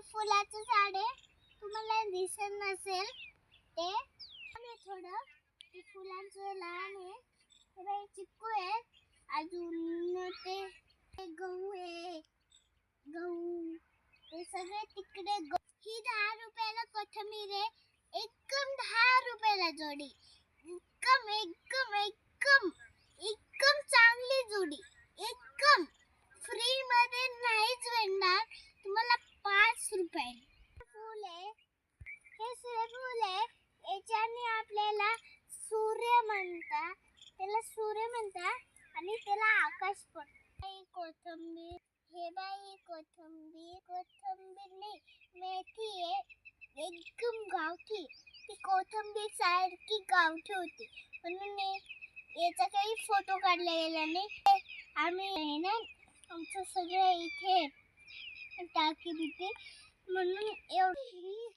फुलाचं झाड आहे, तुम्हाला दिसत नसेल ते आणि थोडं ते फुलांचं लहान आहे. हे बाई चिक्कू आहे, अजून ते गहू आहे, गहू ते सगळे तिकडे. ही 10 रुपयाला कोथिंबीर आहे, एकदम 10 रुपयाला जोडी. एकदम एकदम एकदम एकदम चांगली जोडी, एकदम फ्री मध्ये नाहीच भेटणार तुम्हाला 5 रुपये. फूल आहे, हे सूर्यफूल आहे. याच्याने आपल्याला सूर्य म्हणतात, त्याला सूर्य म्हणतात आणि त्याला आकाश पण. कोथिंबीर, हे बाई कोथिंबीर, कोथिंबीर नाही मेथी आहे, एकदम गावठी. ती कोथिंबीर सारखी गावठी होती म्हणून याचा काही फोटो काढला गेला नाही. आम्ही ना आमचं सगळं इथे टाकी बिते म्हणून एवढी